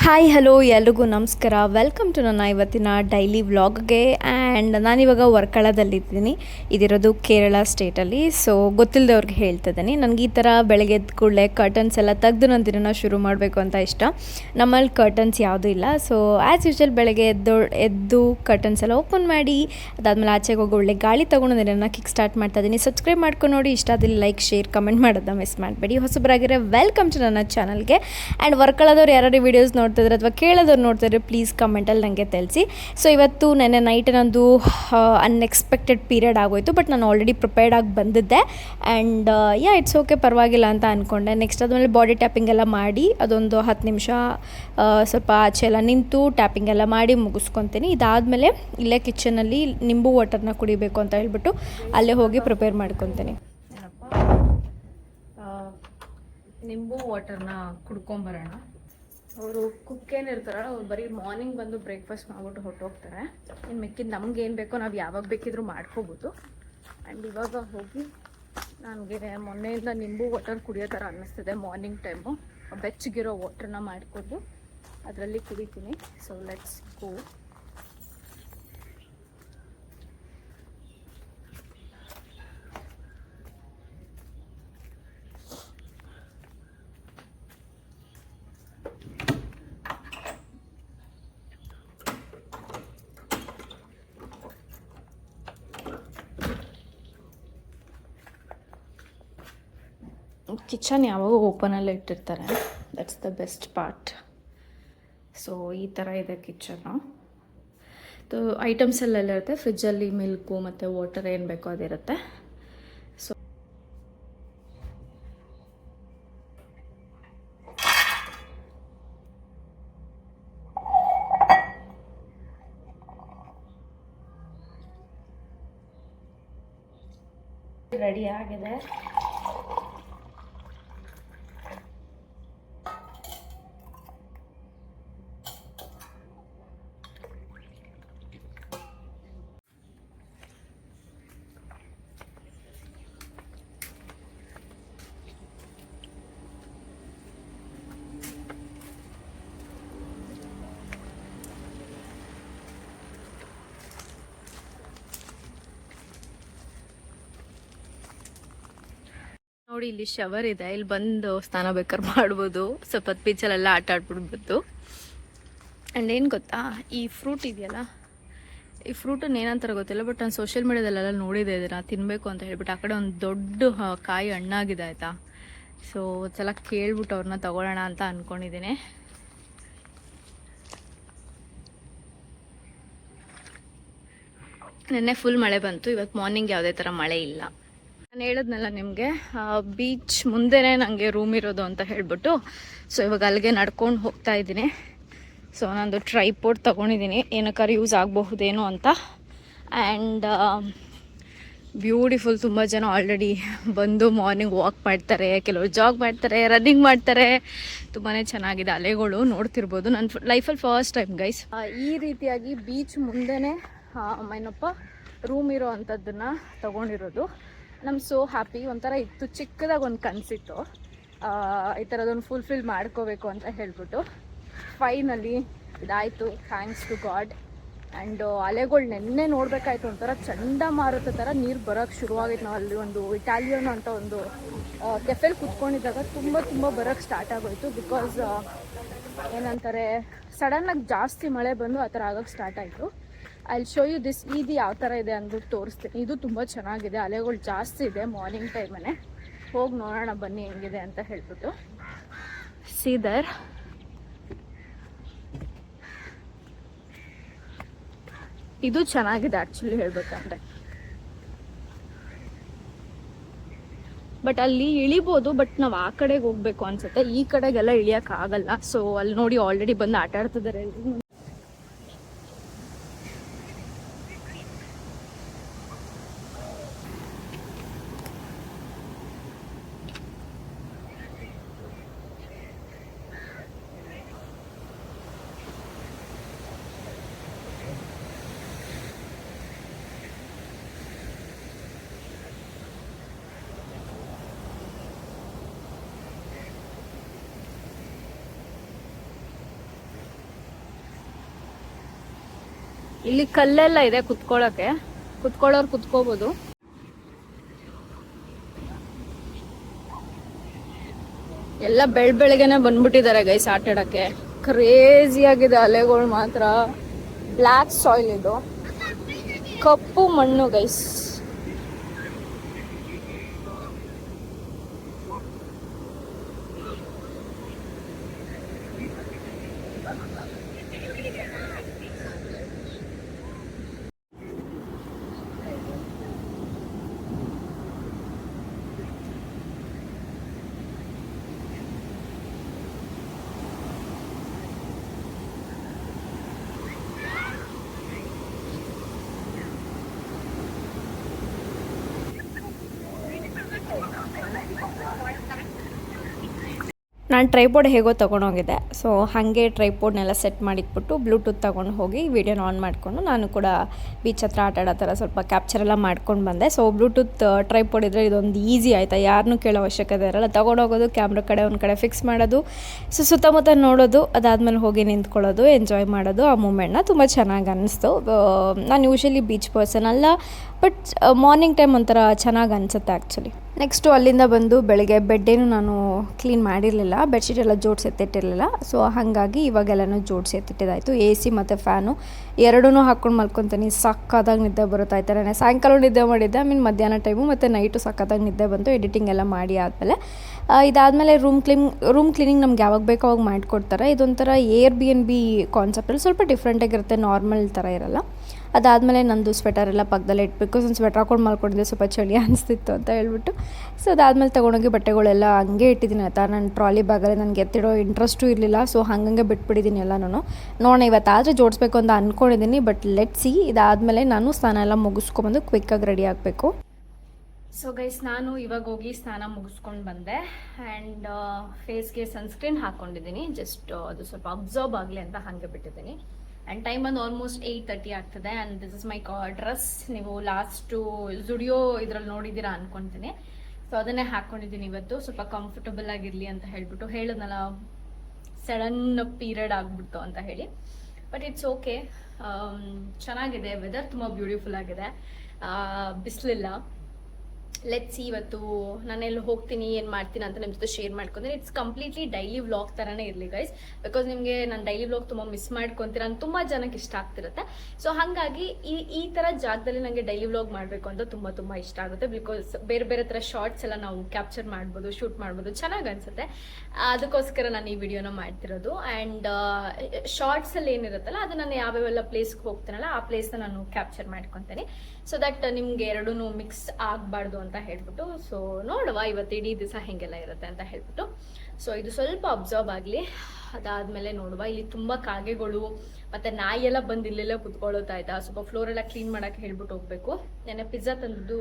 Hi hello ಎಲ್ರಿಗೂ ನಮಸ್ಕಾರ. Welcome to ನನ್ನ ಇವತ್ತಿನ ಡೈಲಿ ವ್ಲಾಗ್ಗೆ. ಆ್ಯಂಡ್ ನಾನಿವಾಗ ವರ್ಕಳದಲ್ಲಿದ್ದೀನಿ. ಇದಿರೋದು ಕೇರಳ ಸ್ಟೇಟಲ್ಲಿ. ಸೊ ಗೊತ್ತಿಲ್ಲದವ್ರಿಗೆ ಹೇಳ್ತಿದ್ದೀನಿ, ನನಗೆ ಈ ಥರ ಬೆಳಗ್ಗೆ ಎದ್ದ ಕೂಡಲೇ ಕರ್ಟನ್ಸ್ ಎಲ್ಲ ತೆಗೆದು ನನ್ನ ದಿನನ ಶುರು ಮಾಡಬೇಕು ಅಂತ ಇಷ್ಟ. ನಮ್ಮಲ್ಲಿ ಕರ್ಟನ್ಸ್ ಯಾವುದೂ ಇಲ್ಲ. ಸೊ ಆ್ಯಸ್ ಯೂಶ್ವಲ್ ಬೆಳಗ್ಗೆ ಎದ್ದು ಕರ್ಟನ್ಸ್ ಎಲ್ಲ ಓಪನ್ ಮಾಡಿ ಅದಾದಮೇಲೆ ಆಚೆಗೆ ಹೋಗಿ ಒಳ್ಳೆ ಗಾಳಿ ತೊಗೊಂಡು ದಿನನ ಕಿಕ್ ಸ್ಟಾರ್ಟ್ ಮಾಡ್ತಾಯಿದ್ದೀನಿ. ಸಬ್ಸ್ಕ್ರೈಬ್ ಮಾಡ್ಕೊಂಡು ನೋಡಿ, ಇಷ್ಟ ಆದಲ್ಲಿ ಲೈಕ್ ಶೇರ್ ಕಮೆಂಟ್ ಮಾಡೋದನ್ನ ಮಿಸ್ ಮಾಡಬೇಡಿ. ಹೊಸಬರಾಗಿರೋ ವೆಲ್ಕಮ್ ಟು ನನ್ನ ಚಾನಲ್ಗೆ. ಆ್ಯಂಡ್ ವರ್ಕಳದವ್ರು ಯಾರು ವೀಡಿಯೋಸ್ ನೋಡ್ತಿದ್ರೆ ಅಥವಾ ಕೇಳೋದವ್ರು ನೋಡ್ತಿದ್ರೆ ಪ್ಲೀಸ್ ಕಮೆಂಟಲ್ಲಿ ನನಗೆ ತಿಳಿಸಿ. ಸೊ ಇವತ್ತು ನೆನ್ನೆ ನೈಟ್ ನಂದು ಅನ್ಎಕ್ಸ್ಪೆಕ್ಟೆಡ್ ಪೀರಿಯಡ್ ಆಗೋಯಿತು, ಬಟ್ ನಾನು ಆಲ್ರೆಡಿ ಪ್ರಿಪೇರ್ಡ್ ಆಗಿ ಬಂದಿದ್ದೆ. ಆ್ಯಂಡ್ ಇಟ್ಸ್ ಓಕೆ, ಪರವಾಗಿಲ್ಲ ಅಂತ ಅಂದ್ಕೊಂಡೆ. ನೆಕ್ಸ್ಟ್ ಆದಮೇಲೆ ಬಾಡಿ ಟ್ಯಾಪಿಂಗ್ ಎಲ್ಲ ಮಾಡಿ ಅದೊಂದು 10 ನಿಮಿಷ ಸ್ವಲ್ಪ ಆಚೆ ಎಲ್ಲ ನಿಂತು ಟ್ಯಾಪಿಂಗ್ ಎಲ್ಲ ಮಾಡಿ ಮುಗಿಸ್ಕೊತೀನಿ. ಇದಾದಮೇಲೆ ಇಲ್ಲೇ ಕಿಚನಲ್ಲಿ ನಿಂಬು ವಾಟರ್ನ ಕುಡಿಬೇಕು ಅಂತ ಹೇಳ್ಬಿಟ್ಟು ಅಲ್ಲೇ ಹೋಗಿ ಪ್ರಿಪೇರ್ ಮಾಡ್ಕೊತೀನಿ. ನಿಂಬು ವಾಟರ್ನ ಕುಡ್ಕೊಂಬರೋಣ. ಅವರು ಕುಕ್ ಏನಿರ್ತಾರಲ್ಲ, ಅವ್ರು ಬರೀ ಮಾರ್ನಿಂಗ್ ಬಂದು ಬ್ರೇಕ್ಫಾಸ್ಟ್ ಮಾಡ್ಬಿಟ್ಟು ಹೊರಟೋಗ್ತಾರೆ. ಇನ್ನು ಮಿಕ್ಕಿದ್ದು ನಮ್ಗೆ ಏನು ಬೇಕೋ ನಾವು ಯಾವಾಗ ಬೇಕಿದ್ರೂ ಮಾಡ್ಕೋಬೋದು. ಆ್ಯಂಡ್ ಇವಾಗ ಹೋಗಿ ನನಗೆ ಮೊನ್ನೆಯಿಂದ ನಿಂಬು ವಾಟರ್ ಕುಡಿಯೋ ಥರ ಅನ್ನಿಸ್ತಿದೆ. ಮಾರ್ನಿಂಗ್ ಟೈಮು ಬೆಚ್ಚಗಿರೋ ವಾಟ್ರನ್ನ ಮಾಡಿಕೊಂಡು ಅದರಲ್ಲಿ ಕುಡಿತೀನಿ. So let's go. ಕಿಚನ್ ಯಾವಾಗ ಓಪನಲ್ಲೇ ಇಟ್ಟಿರ್ತಾರೆ, that's the best part. So ಈ ಥರ ಇದೆ ಕಿಚನ್ನು. ಐಟಮ್ಸ್ ಎಲ್ಲ ಇರುತ್ತೆ. ಫ್ರಿಜ್ಜಲ್ಲಿ ಮಿಲ್ಕು ಮತ್ತು ವಾಟರ್ ಏನು ಬೇಕೋ ಅದಿರುತ್ತೆ. ಸೊ ರೆಡಿ ಆಗಿದೆ. ನೋಡಿ, ಇಲ್ಲಿ ಶವರ್ ಇದೆ. ಇಲ್ಲಿ ಬಂದು ಸ್ನಾನ ಬೇಕಾದ್ರೆ ಮಾಡ್ಬೋದು. ಸ್ವಲ್ಪ ಬೀಚಲ್ಲೆಲ್ಲ ಆಟ ಆಡ್ಬಿಡ್ಬೋದು. ಆ್ಯಂಡ್ ಏನು ಗೊತ್ತಾ, ಈ ಫ್ರೂಟ್ ಇದೆಯಲ್ಲ, ಈ ಫ್ರೂಟನ್ನು ಏನಂತಾರೆ ಗೊತ್ತಿಲ್ಲ, ಬಟ್ ನಾನು ಸೋಷಿಯಲ್ ಮೀಡಿಯಾದಲ್ಲೆಲ್ಲ ನೋಡಿದೆ ಇದನ್ನು ತಿನ್ನಬೇಕು ಅಂತ ಹೇಳ್ಬಿಟ್ಟು. ಆ ಕಡೆ ಒಂದು ದೊಡ್ಡ ಕಾಯಿ ಹಣ್ಣಾಗಿದೆ ಆಯಿತಾ. ಸೊ ಒಂದ್ಸಲ ಕೇಳ್ಬಿಟ್ಟು ಅವ್ರನ್ನ ತಗೊಳ್ಳೋಣ ಅಂತ ಅಂದ್ಕೊಂಡಿದ್ದೀನಿ. ನೆನ್ನೆ ಫುಲ್ ಮಳೆ ಬಂತು. ಇವತ್ತು ಮಾರ್ನಿಂಗ್ ಯಾವುದೇ ಥರ ಮಳೆ ಇಲ್ಲ. ನಾನು ಹೇಳಿದ್ನಲ್ಲ ನಿಮಗೆ, ಬೀಚ್ ಮುಂದೆನೇ ನನಗೆ ರೂಮ್ ಇರೋದು ಅಂತ ಹೇಳ್ಬಿಟ್ಟು. ಸೊ ಇವಾಗ ಅಲ್ಲಿಗೆ ನಡ್ಕೊಂಡು ಹೋಗ್ತಾ ಇದ್ದೀನಿ. ಸೊ ನಂದು ಟ್ರೈಪೋರ್ಡ್ ತೊಗೊಂಡಿದ್ದೀನಿ, ಏನಕ್ಕಾರು ಯೂಸ್ ಆಗಬಹುದೇನೋ ಅಂತ. And beautiful. ತುಂಬ ಜನ ಆಲ್ರೆಡಿ ಬಂದು ಮಾರ್ನಿಂಗ್ ವಾಕ್ ಮಾಡ್ತಾರೆ, ಕೆಲವರು ಜಾಗ್ ಮಾಡ್ತಾರೆ, ರನ್ನಿಂಗ್ ಮಾಡ್ತಾರೆ. ತುಂಬಾ ಚೆನ್ನಾಗಿದೆ. ಅಲೆಗಳು ನೋಡ್ತಿರ್ಬೋದು. ನನ್ನ ಲೈಫಲ್ಲಿ ಫಸ್ಟ್ ಟೈಮ್ ಗೈಸ್ ಈ ರೀತಿಯಾಗಿ ಬೀಚ್ ಮುಂದೆನೇ ಏನಪ್ಪ ರೂಮ್ ಇರೋ ಅಂಥದ್ದನ್ನು ತೊಗೊಂಡಿರೋದು. ನಮ್ಗೆ ಸೋ ಹ್ಯಾಪಿ. ಒಂಥರ ಇತ್ತು, ಚಿಕ್ಕದಾಗಿ ಒಂದು ಕನಸಿತ್ತು ಈ ಥರದೊಂದು ಫುಲ್ಫಿಲ್ ಮಾಡ್ಕೋಬೇಕು ಅಂತ ಹೇಳ್ಬಿಟ್ಟು. ಫೈನಲಿ ಇದಾಯಿತು, ಥ್ಯಾಂಕ್ಸ್ ಟು ಗಾಡ್. ಆ್ಯಂಡ್ ಅಲೆಗಳು ನೆನ್ನೆ ನೋಡಬೇಕಾಯ್ತು, ಒಂಥರ ಚಂಡಮಾರುತ ಥರ ನೀರು ಬರೋಕ್ಕೆ ಶುರುವಾಗೈತೆ. ನಾವು ಅಲ್ಲಿ ಒಂದು ಇಟಾಲಿಯನ್ ಅಂತ ಒಂದು ಕೆಫೆಲ್ ಕುತ್ಕೊಂಡಿದ್ದಾಗ ತುಂಬ ಬರೋಕ್ಕೆ ಸ್ಟಾರ್ಟ್ ಆಗೋಯಿತು. ಬಿಕಾಸ್ ಏನಂತಾರೆ, ಸಡನ್ನಾಗಿ ಜಾಸ್ತಿ ಮಳೆ ಬಂದು ಆ ಥರ ಆಗೋಕ್ಕೆ ಸ್ಟಾರ್ಟ್ ಆಯಿತು. I show you this. ಇದು ಯಾವ ಥರ ಇದೆ ಅಂದ್ಬಿಟ್ಟು ತೋರಿಸ್ತೀನಿ. ಇದು ತುಂಬ ಚೆನ್ನಾಗಿದೆ. ಅಲೆಗಳು ಜಾಸ್ತಿ ಇದೆ ಮಾರ್ನಿಂಗ್ ಟೈಮೇ. ಹೋಗಿ ನೋಡೋಣ ಬನ್ನಿ ಹೆಂಗಿದೆ ಅಂತ ಹೇಳ್ಬಿಟ್ಟು. ಸೀದರ್ ಇದು ಚೆನ್ನಾಗಿದೆ ಆ್ಯಕ್ಚುಲಿ ಹೇಳ್ಬೇಕಂದ್ರೆ. ಬಟ್ ಅಲ್ಲಿ ಇಳಿಬೋದು, ಬಟ್ ನಾವು ಆ ಕಡೆಗೆ ಹೋಗ್ಬೇಕು ಅನ್ಸುತ್ತೆ. ಈ ಕಡೆಗೆಲ್ಲ ಇಳಿಯೋಕ್ಕಾಗಲ್ಲ. ಸೊ ಅಲ್ಲಿ ನೋಡಿ ಆಲ್ರೆಡಿ ಬಂದು ಆಟ ಆಡ್ತಿದ್ದಾರೆ. ಇಲ್ಲಿ ಕಲ್ಲೆಲ್ಲ ಇದೆ ಕುತ್ಕೊಳ್ಳೋಕೆ, ಕುತ್ಕೊಳ್ಳೋರು ಕುತ್ಕೋಬೋದು. ಎಲ್ಲ ಬೆಳಗ್ಗೆನೆ ಬಂದ್ಬಿಟ್ಟಿದ್ದಾರೆ ಗೈಸ್ ಆಟ ಆಡಕ್ಕೆ. ಕ್ರೇಜಿ ಆಗಿದೆ ಅಲೆಗಳು ಮಾತ್ರ. ಬ್ಲ್ಯಾಕ್ ಸಾಯಿಲ್ ಇದು, ಕಪ್ಪು ಮಣ್ಣು ಗೈಸ್. ನಾನು ಟ್ರೈಪೋಡ್ ಹೇಗೋ ತೊಗೊಂಡೋಗಿದ್ದೆ. ಸೊ ಹಾಗೆ ಟ್ರೈಪೋಡ್ನೆಲ್ಲ ಸೆಟ್ ಮಾಡಿಟ್ಬಿಟ್ಟು ಬ್ಲೂಟೂತ್ ತೊಗೊಂಡು ಹೋಗಿ ವೀಡಿಯೋನ ಆನ್ ಮಾಡಿಕೊಂಡು ನಾನು ಕೂಡ ಬೀಚ್ ಹತ್ರ ಆಟ ಆಡೋ ಥರ ಸ್ವಲ್ಪ ಕ್ಯಾಪ್ಚರೆಲ್ಲ ಮಾಡ್ಕೊಂಡು ಬಂದೆ. ಸೊ ಬ್ಲೂಟೂತ್ ಟ್ರೈಪೋಡ್ ಇದ್ದರೆ ಇದೊಂದು ಈಸಿ ಆಯಿತಾ, ಯಾರನ್ನೂ ಕೇಳೋ ಅವಶ್ಯಕತೆ ಇರಲ್ಲ. ತೊಗೊಂಡೋಗೋದು, ಕ್ಯಾಮ್ರಾ ಕಡೆ ಒಂದು ಕಡೆ ಫಿಕ್ಸ್ ಮಾಡೋದು, ಸೊ ಸುತ್ತಮುತ್ತ ನೋಡೋದು, ಅದಾದಮೇಲೆ ಹೋಗಿ ನಿಂತ್ಕೊಳ್ಳೋದು, ಎಂಜಾಯ್ ಮಾಡೋದು. ಆ ಮೂಮೆಂಟ್ನ ತುಂಬ ಚೆನ್ನಾಗಿ ಅನ್ನಿಸ್ತು. ನಾನು ಯೂಶ್ವಲಿ ಬೀಚ್ ಪರ್ಸನ್ ಅಲ್ಲ, ಬಟ್ ಮಾರ್ನಿಂಗ್ ಟೈಮ್ ಒಂಥರ ಚೆನ್ನಾಗಿ ಅನಿಸುತ್ತೆ ಆ್ಯಕ್ಚುಲಿ. ನೆಕ್ಸ್ಟು ಅಲ್ಲಿಂದ ಬಂದು ಬೆಳಗ್ಗೆ ಬೆಡ್ಡೇನು ನಾನು ಕ್ಲೀನ್ ಮಾಡಿರಲಿಲ್ಲ, ಬೆಡ್ಶೀಟ್ ಎಲ್ಲ ಜೋಡಿಸಿ ಎತ್ತಿಟ್ಟಿರಲಿಲ್ಲ. ಸೊ ಹಾಗಾಗಿ ಇವಾಗೆಲ್ಲನೂ ಜೋಡಿಸಿ ಎತ್ತಿಟ್ಟಿದ್ದಾಯಿತು. ಎ ಸಿ ಮತ್ತು ಫ್ಯಾನು ಎರಡೂ ಹಾಕ್ಕೊಂಡು ಮಲ್ಕೊತೀನಿ. ಸಕ್ಕತ್ತಾಗಿ ನಿದ್ದೆ ಬರುತ್ತೆ. ಆಯ್ತಾರೆ ಸಾಯಂಕಾಲ ನಿದ್ದೆ ಮಾಡಿದ್ದೆ, ಮಧ್ಯಾಹ್ನ ಟೈಮು ಮತ್ತು ನೈಟು ಸಕ್ಕತ್ತಾಗಿ ನಿದ್ದೆ ಬಂತು. ಎಡಿಟಿಂಗ್ ಎಲ್ಲ ಮಾಡಿ ಆದಮೇಲೆ ಇದಾದಮೇಲೆ ರೂಮ್ ಕ್ಲೀನಿಂಗ್ ನಮ್ಗೆ ಯಾವಾಗ ಬೇಕೋ ಅವಾಗ ಮಾಡಿಕೊಡ್ತಾರೆ. ಇದೊಂಥರ Airbnb ಕಾನ್ಸೆಪ್ಟಲ್ಲಿ ಸ್ವಲ್ಪ ಡಿಫ್ರೆಂಟಾಗಿರುತ್ತೆ, ನಾರ್ಮಲ್ ಥರ ಇರಲ್ಲ. ಅದಾದಮೇಲೆ ನಂದು ಸ್ವೆಟರ್ ಎಲ್ಲ ಪಕ್ಕದಲ್ಲೇ ಇಟ್ಬೇಕು. ಒಂದು ಸ್ವೆಟರ್ ಹಾಕೊಂಡು ಮಾಡ್ಕೊಂಡಿದ್ದೆ, ಸ್ವಲ್ಪ ಚಳಿ ಅನಿಸ್ತಿತ್ತು ಅಂತ ಹೇಳ್ಬಿಟ್ಟು. ಸೊ ಅದಾದಮೇಲೆ ತೊಗೊಂಡೋಗಿ ಬಟ್ಟೆಗಳೆಲ್ಲ ಹಂಗೆ ಇಟ್ಟಿದ್ದೀನಿ ಆಯಿತಾ. ನನ್ನ ಟ್ರಾಲಿ ಬ್ಯಾಗಲ್ಲಿ ನನಗೆ ಎತ್ತಿಡೋ ಇಂಟ್ರೆಸ್ಟು ಇರಲಿಲ್ಲ. ಸೊ ಹಂಗೆ ಬಿಟ್ಬಿಟ್ಟಿದ್ದೀನಿ ಎಲ್ಲನೂ. ನೋಡೋಣ ಇವತ್ತಾದರೆ ಜೋಡಿಸ್ಬೇಕು ಅಂತ ಅಂದ್ಕೊಂಡಿದ್ದೀನಿ, ಬಟ್ ಲೆಟ್ ಸಿ. ಇದಾದಮೇಲೆ ನಾನು ಸ್ನಾನ ಎಲ್ಲ ಮುಗಿಸ್ಕೊಂಬಂದು ಕ್ವಿಕ್ಕಾಗಿ ರೆಡಿ ಆಗಬೇಕು. ಸೊ ಗೈಸ್, ನಾನು ಇವಾಗ ಹೋಗಿ ಸ್ನಾನ ಮುಗಿಸ್ಕೊಂಡು ಬಂದೆ. ಆ್ಯಂಡ್ ಫೇಸ್ಗೆ ಸನ್ಸ್ಕ್ರೀನ್ ಹಾಕ್ಕೊಂಡಿದ್ದೀನಿ. ಜಸ್ಟ್ ಅದು ಸ್ವಲ್ಪ ಅಬ್ಸರ್ವ್ ಆಗಲಿ ಅಂತ ಹಾಗೆ ಬಿಟ್ಟಿದ್ದೀನಿ. ಆ್ಯಂಡ್ ಟೈಮ್ ಬಂದು ಆಲ್ಮೋಸ್ಟ್ 8:30 ಆಗ್ತದೆ. And this is my dress. ನೀವು ಲಾಸ್ಟು ಜುಡಿಯೋ ಇದರಲ್ಲಿ ನೋಡಿದ್ದೀರಾ ಅಂದ್ಕೊತೀನಿ. ಸೊ ಅದನ್ನೇ ಹಾಕ್ಕೊಂಡಿದ್ದೀನಿ ಇವತ್ತು, ಸ್ವಲ್ಪ ಕಂಫರ್ಟಬಲ್ ಆಗಿರಲಿ ಅಂತ ಹೇಳ್ಬಿಟ್ಟು. ಹೇಳಿದ್ನಲ್ಲ, ಸಡನ್ ಪೀರಿಯಡ್ ಆಗಿಬಿಡ್ತು ಅಂತ ಹೇಳಿ. ಬಟ್ ಇಟ್ಸ್ ಓಕೆ, ಚೆನ್ನಾಗಿದೆ. ವೆದರ್ ತುಂಬ ಬ್ಯೂಟಿಫುಲ್ ಆಗಿದೆ, ಬಿಸಿಲಿಲ್ಲ. ಲೆಟ್ಸ್ ಸಿ ಇವತ್ತು ನಾನು ಎಲ್ಲಿ ಹೋಗ್ತೀನಿ, ಏನು ಮಾಡ್ತೀನಿ ಅಂತ ನಿಮ್ಮ ಜೊತೆ ಶೇರ್ ಮಾಡ್ಕೊಂತೀನಿ. ಇಟ್ಸ್ ಕಂಪ್ಲೀಟ್ಲಿ ಡೈಲಿ ವ್ಲಾಗ್ ಥರನೇ ಇರಲಿ ಗೈಸ್, ಬಿಕಾಸ್ ನಿಮಗೆ ನಾನು ಡೈಲಿ ವ್ಲಾಗ್ ತುಂಬ ಮಿಸ್ ಮಾಡ್ಕೊತೀರ ಅಂತ ತುಂಬ ಜನಕ್ಕೆ ಇಷ್ಟ ಆಗ್ತಿರುತ್ತೆ. ಸೊ ಹಾಗಾಗಿ ಈ ಥರ ಜಾಗದಲ್ಲಿ ನನಗೆ ಡೈಲಿ ವ್ಲಾಗ್ ಮಾಡಬೇಕು ಅಂತ ತುಂಬ ಇಷ್ಟ ಆಗುತ್ತೆ. ಬಿಕಾಸ್ ಬೇರೆ ಥರ ಶಾರ್ಟ್ಸ್ ಎಲ್ಲ ನಾವು ಕ್ಯಾಪ್ಚರ್ ಮಾಡ್ಬೋದು, ಶೂಟ್ ಮಾಡ್ಬೋದು, ಚೆನ್ನಾಗಿ ಅನಿಸುತ್ತೆ. ಅದಕ್ಕೋಸ್ಕರ ನಾನು ಈ ವಿಡಿಯೋನ ಮಾಡ್ತಿರೋದು. ಆ್ಯಂಡ್ ಶಾರ್ಟ್ಸಲ್ಲಿ ಏನಿರುತ್ತಲ್ಲ, ಅದು ನಾನು ಯಾವ್ಯಾವೆಲ್ಲ ಪ್ಲೇಸ್ಗೆ ಹೋಗ್ತೀನಲ್ಲ ಆ ಪ್ಲೇಸ್ನ ನಾನು ಕ್ಯಾಪ್ಚರ್ ಮಾಡ್ಕೊತೀನಿ. ಸೊ ದಟ್ ನಿಮ್ಗೆ ಎರಡೂ ಮಿಕ್ಸ್ ಆಗಬಾರ್ದು ಅಂತ ಹೇಳ್ಬಿಟ್ಟು. ಸೊ ನೋಡುವ ಇವತ್ತು ಇಡೀ ದಿವಸ ಹೆಂಗೆಲ್ಲ ಇರುತ್ತೆ ಅಂತ ಹೇಳ್ಬಿಟ್ಟು. ಸೊ ಇದು ಸ್ವಲ್ಪ ಅಬ್ಸರ್ವ್ ಆಗಲಿ, ಅದಾದಮೇಲೆ ನೋಡುವ. ಇಲ್ಲಿ ತುಂಬ ಕಾಗೆಗಳು ಮತ್ತು ನಾಯಿ ಎಲ್ಲ ಬಂದು ಇಲ್ಲೆಲ್ಲ ಕುತ್ಕೊಳ್ಳುತ್ತಾ ಆಯ್ತಾ. ಸ್ವಲ್ಪ ಫ್ಲೋರೆಲ್ಲ ಕ್ಲೀನ್ ಮಾಡೋಕ್ಕೆ ಹೇಳ್ಬಿಟ್ಟು ಹೋಗಬೇಕು. ನೆನ್ನೆ ಪಿಜ್ಜಾ ತಂದು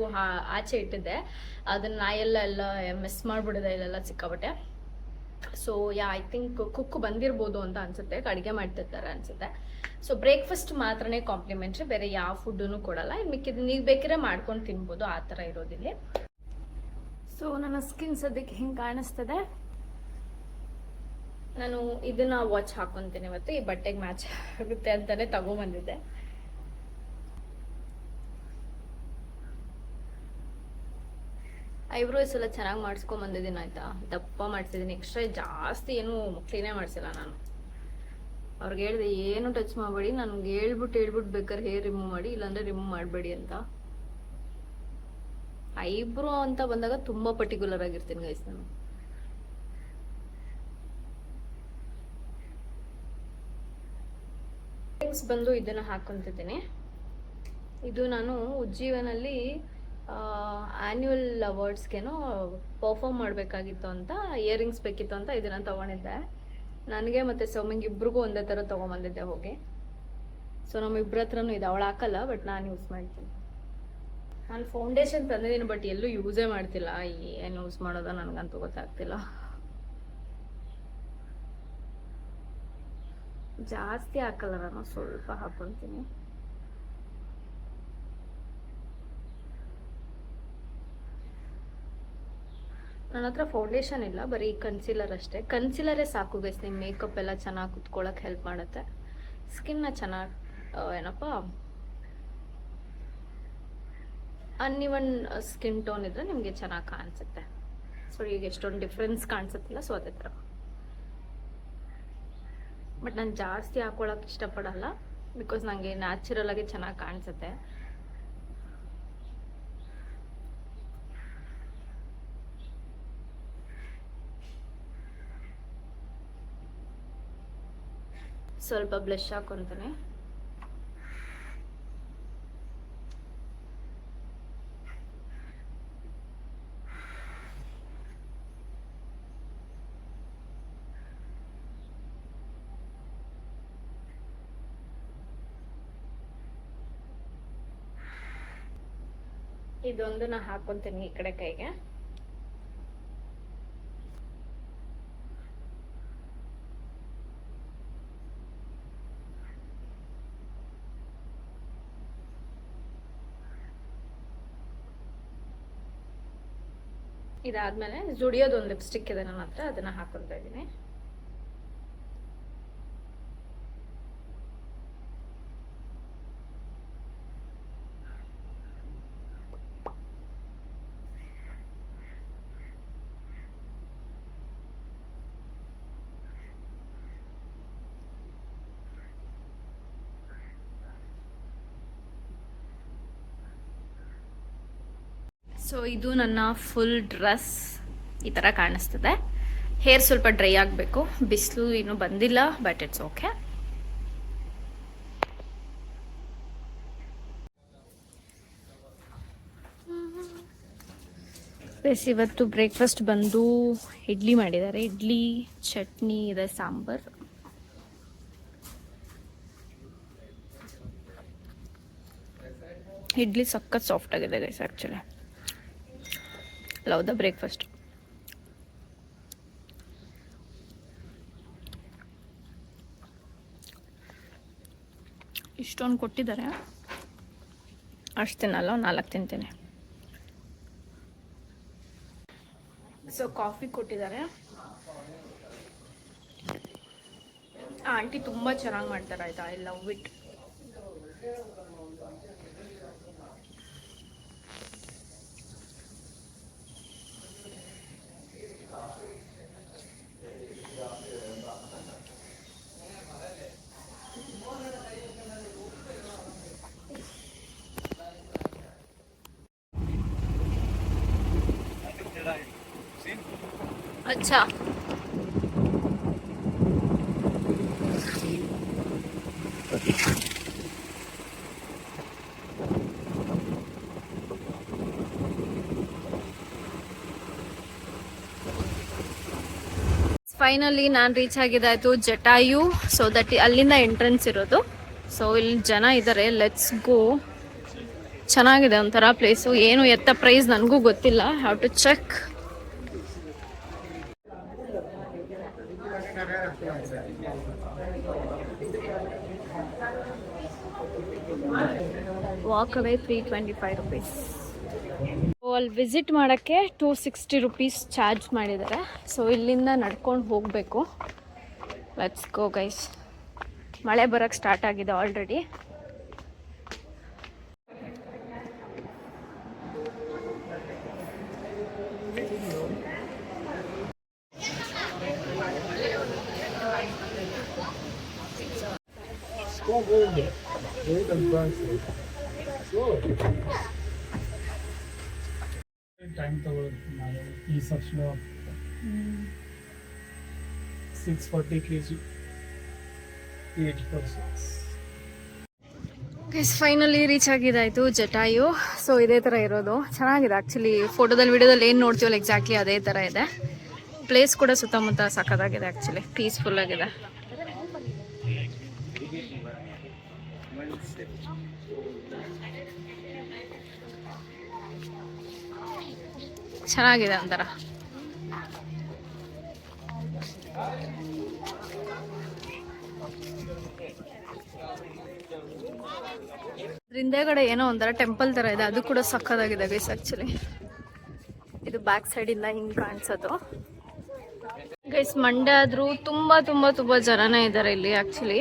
ಆಚೆ ಇಟ್ಟಿದ್ದೆ, ಅದನ್ನು ನಾಯೆಲ್ಲ ಮಿಸ್ ಮಾಡಿಬಿಡಿದೆ ಇಲ್ಲೆಲ್ಲ ಸಿಕ್ಕಾಬಟ್ಟೆ. ಸೊ ಐ ಥಿಂಕ್ ಕುಕ್ ಬಂದಿರ್ಬೋದು ಅಂತ ಅನ್ಸುತ್ತೆ, ಅಡುಗೆ ಮಾಡ್ತಿರ್ತಾರೆ ಅನ್ಸುತ್ತೆ. ಸೊ ಬ್ರೇಕ್ಫಾಸ್ಟ್ ಮಾತ್ರನೇ ಕಾಂಪ್ಲಿಮೆಂಟ್ರಿ, ಬೇರೆ ಯಾವ ಫುಡ್ಡೂ ಕೊಡಲ್ಲ. ಮಿಕ್ಕಿದ್ದು ನೀವು ಬೇಕಿದ್ರೆ ಮಾಡ್ಕೊಂಡು ತಿನ್ಬೋದು, ಆ ಥರ ಇರೋದಿಲ್ಲ. ಸೊ ನನ್ನ ಸ್ಕಿನ್ ಸದ್ಯಕ್ಕೆ ಹಿಂಗೆ ಕಾಣಿಸ್ತದೆ. ನಾನು ಇದನ್ನ ವಾಚ್ ಹಾಕೊತೀನಿ ಇವತ್ತು, ಈ ಬಟ್ಟೆಗೆ ಮ್ಯಾಚ್ ಆಗುತ್ತೆ ಅಂತಾನೆ ತಗೊಂಬಂದಿದ್ದೆ. ಐಬ್ರೋಸ್ ಎಲ್ಲ ಚೆನ್ನಾಗಿ ಮಾಡಿಸ್ಕೊಂಬಂದಿದ್ದೀನಿ ಆಯ್ತಾ, ದಪ್ಪ ಮಾಡ್ತಿದ್ದೀನಿ. ಎಕ್ಸ್ಟ್ರಾ ಜಾಸ್ತಿ ಏನು ಕ್ಲೀನೇ ಮಾಡಿಸಿಲ್ಲ ನಾನು. ಅವ್ರಿಗೆ ಹೇಳಿದೆ ಏನು ಟಚ್ ಮಾಡಬೇಡಿ, ನನಗೆ ಹೇಳ್ಬಿಟ್ಟು ಬೇಕಾದ್ರೆ ಹೇರ್ ರಿಮೂವ್ ಮಾಡಿ, ಇಲ್ಲಾಂದ್ರೆ ರಿಮೂವ್ ಮಾಡಬೇಡಿ ಅಂತ. ಐಬ್ರೋ ಅಂತ ಬಂದಾಗ ತುಂಬ ಪರ್ಟಿಕ್ಯುಲರ್ ಆಗಿರ್ತೀನಿ ಗೈಸ್ ನಾನು. ಬಂದು ಇದನ್ನು ಹಾಕೊಂತಿದ್ದೀನಿ. ಇದು ನಾನು ಉಜ್ಜೀವನಲ್ಲಿ ಆ್ಯನ್ಯುವಲ್ ಅವಾರ್ಡ್ಸ್ಗೇನೋ ಪರ್ಫಾರ್ಮ್ ಮಾಡಬೇಕಾಗಿತ್ತು ಅಂತ, ಇಯರಿಂಗ್ಸ್ ಬೇಕಿತ್ತು ಅಂತ ಇದನ್ನು ತೊಗೊಂಡಿದ್ದೆ. ನನಗೆ ಮತ್ತು ಸೌಮ್ಯಂಗೆ ಇಬ್ರಿಗೂ ಒಂದೇ ಥರ ತೊಗೊಂಬಂದಿದ್ದೆ ಹೋಗಿ. ಸೊ ನಮ್ಮಿಬ್ಬರ ಹತ್ರನೂ ಇದೆ, ಅವಳು ಹಾಕಲ್ಲ ಬಟ್ ನಾನು ಯೂಸ್ ಮಾಡ್ತೀನಿ. ನಾನು ಫೌಂಡೇಶನ್ ತಂದಿದ್ದೀನಿ ಬಟ್ ಎಲ್ಲೂ ಯೂಸೇ ಮಾಡ್ತಿಲ್ಲ. ಏನು ಯೂಸ್ ಮಾಡೋದ ನನಗಂತೂ ಗೊತ್ತಾಗ್ತಿಲ್ಲ. ಜಾಸ್ತಿ ಹಾಕಲ್ಲ ನಾನು, ಸ್ವಲ್ಪ ಹಾಕೊತೀನಿ. ನನ್ನ ಹತ್ರ ಫೌಂಡೇಶನ್ ಇಲ್ಲ, ಬರೀ ಕನ್ಸೀಲರ್ ಅಷ್ಟೇ. ಕನ್ಸೀಲರೇ ಸಾಕು ಗೈಸ್, ನಿಮ್ಮ ಮೇಕಪ್ ಎಲ್ಲ ಚೆನ್ನಾಗಿ ಕುತ್ಕೊಳ್ಳೋಕೆ ಹೆಲ್ಪ್ ಮಾಡುತ್ತೆ, ಸ್ಕಿನ್ನ ಚೆನ್ನಾಗಿ ಏನಪ್ಪ ಅನ್ಇವನ್ ಸ್ಕಿನ್ ಟೋನ್ ಇದ್ರೆ ನಿಮಗೆ ಚೆನ್ನಾಗಿ ಕಾಣಿಸುತ್ತೆ. ಸೊ ಈಗ ಎಷ್ಟೊಂದು ಡಿಫ್ರೆನ್ಸ್ ಕಾಣಿಸುತ್ತಿಲ್ಲ, ಸೊ ಅದೇ ಥರ. ಬಟ್ ನಾನು ಜಾಸ್ತಿ ಹಾಕೊಳಕ್ಕೆ ಇಷ್ಟಪಡಲ್ಲ, ಬಿಕಾಸ್ ನನಗೆ ನ್ಯಾಚುರಲ್ ಆಗಿ ಚೆನ್ನಾಗಿ ಕಾಣಿಸುತ್ತೆ. ಸ್ವಲ್ಪ ಬ್ಲಷ್ ಹಾಕೊಂತಾನೆ. ಇದೊಂದು ನಾ ಹಾಕೊಂತೀನಿ ಈ ಕಡೆ ಕೈಗೆ. ಇದಾದ್ಮೇಲೆ ಜುಡಿಯೋದೊಂದು ಲಿಪ್ಸ್ಟಿಕ್ ಇದೆ ನನ್ನ ಹತ್ರ, ಅದನ್ನ ಹಾಕೊಂತ ಇದ್ದೀನಿ. ಸೊ ಇದು ನನ್ನ ಫುಲ್ ಡ್ರೆಸ್ ಈ ಥರ ಕಾಣಿಸ್ತದೆ. ಹೇರ್ ಸ್ವಲ್ಪ ಡ್ರೈ ಆಗಬೇಕು, ಬಿಸಿಲು ಇನ್ನೂ ಬಂದಿಲ್ಲ, ಬಟ್ ಇಟ್ಸ್ ಓಕೆ. ಇವತ್ತು ಬ್ರೇಕ್ಫಾಸ್ಟ್ ಬಂದು ಇಡ್ಲಿ ಮಾಡಿದ್ದಾರೆ. ಇಡ್ಲಿ, ಚಟ್ನಿ ಇದೆ, ಸಾಂಬಾರ್. ಇಡ್ಲಿ ಸಖತ್ ಸಾಫ್ಟ್ ಆಗಿದೆ guys. Actually love the breakfast. ಇಷ್ಟೊಂದು ಕೊಟ್ಟಿದ್ದಾರೆ, ಅಷ್ಟು ತಿನ್ನಲ್ಲ, 4 ತಿಂತೇನೆ. ಸೊ ಕಾಫಿ ಕೊಟ್ಟಿದ್ದಾರೆ. ಆಂಟಿ ತುಂಬ ಚೆನ್ನಾಗಿ ಮಾಡ್ತಾರೆ ಆಯ್ತಾ, ಐ ಲವ್ ಇಟ್. अच्छा ಫೈನಲಿ ನಾನು ರೀಚ್ ಆಗಿದ್ದಾಯ್ತು ಜಟಾಯು. ಸೊ ದಟ್ ಅಲ್ಲಿಂದ ಎಂಟ್ರೆನ್ಸ್ ಇರೋದು. ಸೊ ಇಲ್ಲಿ ಜನ ಇದ್ದಾರೆ, ಲೆಟ್ಸ್ ಗೋ. ಚೆನ್ನಾಗಿದೆ ಒಂಥರ ಪ್ಲೇಸು. ಏನು ಎತ್ತ ಪ್ರೈಸ್ ನನಗೂ ಗೊತ್ತಿಲ್ಲ, have to check. Walk away 325 rupees. ಅಲ್ಲಿ ವಿಸಿಟ್ ಮಾಡೋಕ್ಕೆ 260 ರುಪೀಸ್ ಚಾರ್ಜ್ ಮಾಡಿದ್ದಾರೆ. ಸೊ ಇಲ್ಲಿಂದ ನಡ್ಕೊಂಡು ಹೋಗಬೇಕು. Let's go guys. ಮಳೆ ಬರೋಕ್ಕೆ ಸ್ಟಾರ್ಟ್ ಆಗಿದೆ ಆಲ್ರೆಡಿ. ಟೈಮ್ ತಗೊಳುತ್ತೆ ನಾವು ಈ section 640 kg 8%. Guys finally reach ಆಗಿದ್ದಾಯಿತು ಜಟಾಯು. ಸೊ ಇದೇ ಥರ ಇರೋದು, ಚೆನ್ನಾಗಿದೆ ಆ್ಯಕ್ಚುಲಿ. ಫೋಟೋದಲ್ಲಿ ವಿಡಿಯೋದಲ್ಲಿ ಏನು ನೋಡ್ತೀವಲ್ಲ ಎಕ್ಸಾಕ್ಟ್ಲಿ ಅದೇ ಥರ ಇದೆ. ಪ್ಲೇಸ್ ಕೂಡ ಸುತ್ತಮುತ್ತ ಸಖತ್ತಾಗಿದೆ ಆ್ಯಕ್ಚುಲಿ, ಪೀಸ್ಫುಲ್ ಆಗಿದೆ. ಚೆನ್ನಾಗಿದೆ ಒಂಥರ. ಹಿಂದೆಗಡೆ ಏನೋ ಒಂಥರ ಟೆಂಪಲ್ ತರ ಇದೆ, ಅದು ಕೂಡ ಸಕ್ಕತ್ತಾಗಿದೆ ಗೈಸ್ ಆಕ್ಚುಲಿ. ಇದು ಬ್ಯಾಕ್ ಸೈಡ್ ಇಂದ ಹಿಂಗ್ ಕಾಣಿಸೋದು ಗೈಸ್. ಮಂಡೇ ಆದ್ರೂ ತುಂಬಾ ತುಂಬಾ ತುಂಬಾ ಜನನೇ ಇದ್ದಾರೆ ಇಲ್ಲಿ ಆಕ್ಚುಲಿ.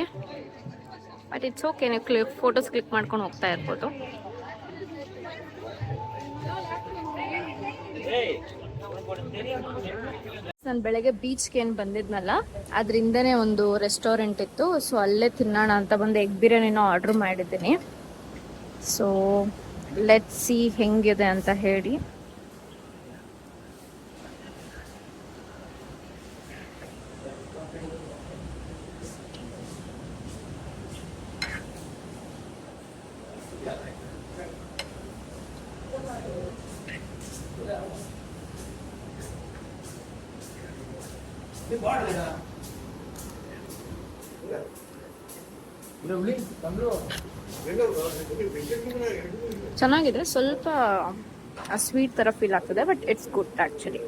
ಬಟ್ ಇಟ್ಸ್ ಓಕೆ, ನೀವು ಫೋಟೋಸ್ ಕ್ಲಿಕ್ ಮಾಡ್ಕೊಂಡು ಹೋಗ್ತಾ ಇರ್ಬೋದು. ನಾನು ಬೆಳಗ್ಗೆ ಬೀಚ್ಗೆ ಏನು ಬಂದಿದ್ನಲ್ಲ, ಅದರಿಂದನೇ ಒಂದು ರೆಸ್ಟೋರೆಂಟ್ ಇತ್ತು. ಸೊ ಅಲ್ಲೇ ತಿನ್ನೋಣ ಅಂತ ಬಂದು ಎಗ್ ಬಿರಿಯಾನಿನ ಆರ್ಡ್ರ್ ಮಾಡಿದ್ದೀನಿ. ಸೊ ಲೆಟ್ಸ್ ಸಿ ಹೆಂಗಿದೆ ಅಂತ ಹೇಳಿ. ಚೆನ್ನಾಗಿದೆ, ಸ್ವಲ್ಪ ಸ್ವೀಟ್ ಥರ ಫೀಲ್ ಆಗ್ತದೆ, ಬಟ್ ಇಟ್ಸ್ ಗುಡ್ ಆ್ಯಕ್ಚುಲಿ.